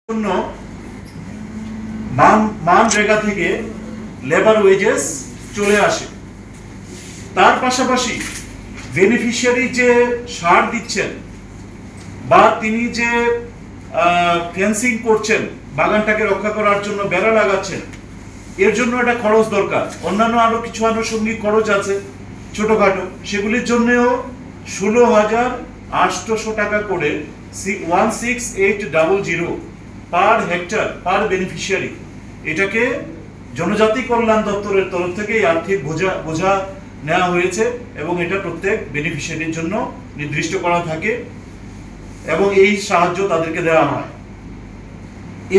জন্য মানরেগা থেকে labour wages চলে আসে। তার পাশাপাশি বেনিফিশিয়ারি যে সার দিচ্ছেন বা তিনি যে ফেন্সিং করছেন, বাগানটাকে রক্ষা করার জন্য বেড়া লাগাচ্ছেন, এর জন্য একটা খরচ দরকার। অন্যান্য আরো কিছু আনুষঙ্গিক খরচ আছে ছোটখাটো, সেগুলির জন্যও 16,800 টাকা করে 16,800 পার হেক্টর পার বেনিফিশিয়ারি। এটাকে জনজাতি কল্যাণ দপ্তরের তরফ থেকে এই আর্থিক বোঝা নেওয়া হয়েছে এবং এটা প্রত্যেক বেনিফিশিয়ারির জন্য নির্দিষ্ট করা থাকে এবং এই সাহায্য তাদেরকে দেওয়া হয়।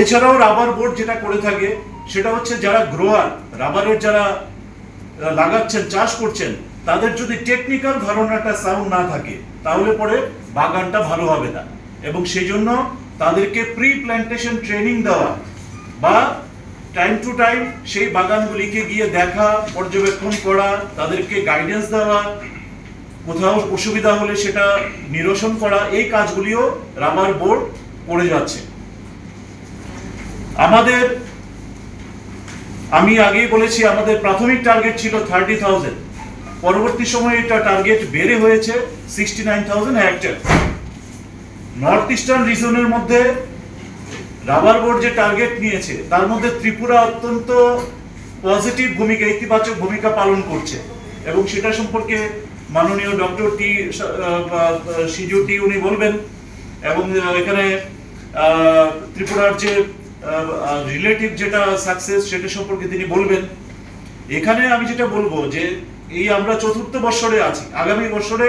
এছাড়াও রাবার বোর্ড যেটা করে থাকে সেটা হচ্ছে যারা গ্রোয়ার, রাবারের যারা লাগাচ্ছেন, চাষ করছেন, তাদের যদি টেকনিক্যাল ধারণাটা সাউন্ড না থাকে তাহলে পরে বাগানটা ভালো হবে না, এবং সেই জন্য তাদেরকে প্রি প্ল্যান্টেশন ট্রেনিং দেওয়া বা টাইম টু টাইম সেই বাগানগুলিকে গিয়ে দেখা, পর্যবেক্ষণ করা, তাদেরকে গাইডেন্স দেওয়া, কোথাও অসুবিধা হলে সেটা নিরসন করা, এই কাজগুলিও রাবার বোর্ড করে যাচ্ছে। আমি আগেই বলেছি আমাদের প্রাথমিক টার্গেট ছিল 30,000, পরবর্তী সময়ে এটা টার্গেট বেড়ে হয়েছে 69,000 হেক্টর। নর্থ ইস্টার্ন রিজনের মধ্যে রাবার বোর্ড যে টার্গেট নিয়েছে তার মধ্যে ত্রিপুরা অত্যন্ত পজিটিভ ভূমিকা, ইতিবাচক ভূমিকা পালন করছে এবং সেটা সম্পর্কে মাননীয় ডক্টর সিজু উনি বলবেন এবং এখানে ত্রিপুরার যে রিলেটিভ যেটা সাকসেস সেটা সম্পর্কে তিনি বলবেন। এখানে আমি যেটা বলবো যে এই আমরা চতুর্থ বছরে আছি, আগামী বছরে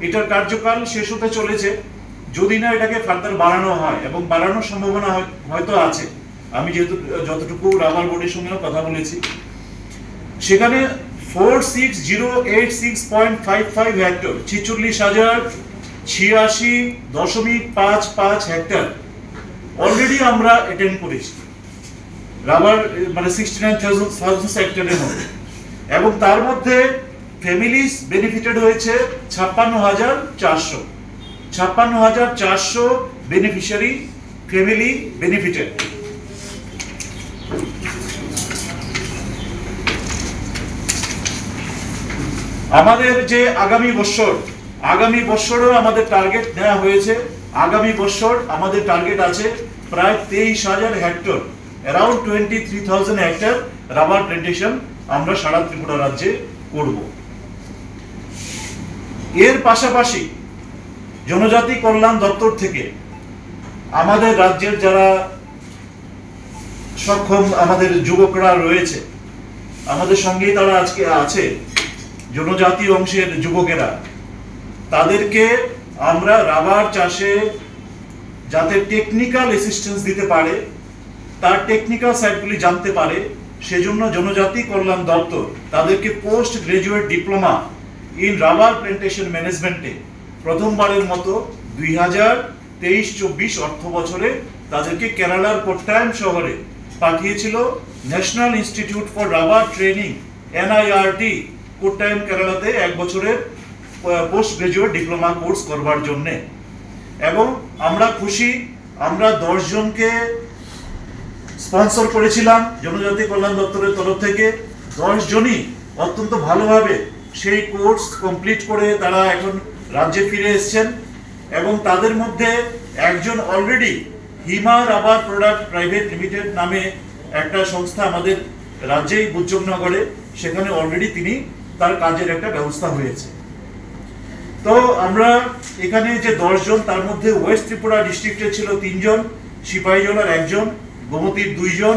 এটার কার্যকাল শেষ হতে চলেছে, যদি না এটাকে ফার্দার বাড়ানো হয়, এবং বাড়ানোর সম্ভাবনা হয়তো আছে। আমি যেহেতু যতটুকু রাবার বোর্ডের সঙ্গেও কথা বলেছি, সেখানে 46,086.55 হেক্টর, 46,086.55 হেক্টর অলরেডি আমরা অ্যাটেন্ড করেছি রাবার, মানে 69,000 হেক্টরের মধ্যে, এবং তার মধ্যে ফ্যামিলিজ বেনিফিটেড হয়েছে 56,400 বেনিফিশিয়ারি ফ্যামিলি বেনিফিটেড। আমাদের যে আগামী বছরও আমাদের টার্গেট নেওয়া হয়েছে। আগামী বছর আমাদের টার্গেট আছে প্রায় 23,000 hectare, around 23,000 hectare rubber plantation আমরা সারা ত্রিপুরা রাজ্যে করব। এর পাশাপাশি জনজাতি কল্যাণ দপ্তর থেকে আমাদের রাজ্যের যারা সক্ষম আমাদের যুবকরা রয়েছে, আমাদের সঙ্গেই তারা আজকে আছে, জনজাতি অংশের যুবকেরা, তাদেরকে আমরা রাবার চাষে যাতে টেকনিক্যাল অ্যাসিস্ট্যান্স দিতে পারে, তার টেকনিক্যাল সাইডগুলি জানতে পারে, সেজন্য জনজাতি কল্যাণ দপ্তর তাদেরকে post graduate diploma in rubber plantation ম্যানেজমেন্টে প্রথমবারের মতো 2023-24 অর্থ বছরে তাদেরকে কেরালার কোট্টায়াম শহরে পাঠিয়েছিল national institute for rubber training NIRT Kottayam, কেরালাতে 1 বছরের পোস্ট গ্রাজুয়েট ডিপ্লোমা কোর্স করবার জন্য। এবং আমরা খুশি, আমরা 10 জনকে স্পন্সর করেছিলাম জনজাতি কল্যাণ দপ্তরের তরফ থেকে। 10 জনই অত্যন্ত ভালোভাবে সেই কোর্স কমপ্লিট করে তারা এখন রাজ্যে ফিরে এসেছেন, এবং তাদের মধ্যে একজন অলরেডি হিমা রাবার প্রোডাক্ট প্রাইভেট লিমিটেড নামে একটা সংস্থা আমাদের রাজ্যেই বুজ্জবনগরে, সেখানে অলরেডি তিনি তার কাজের একটা ব্যবস্থা হয়েছে। তো আমরা এখানে যে 10 জন, তার মধ্যে ওয়েস্ট ত্রিপুরা ডিস্ট্রিক্টে ছিল 3 জন, সিপাহীজলার 1 জন, গোমতীর 2 জন,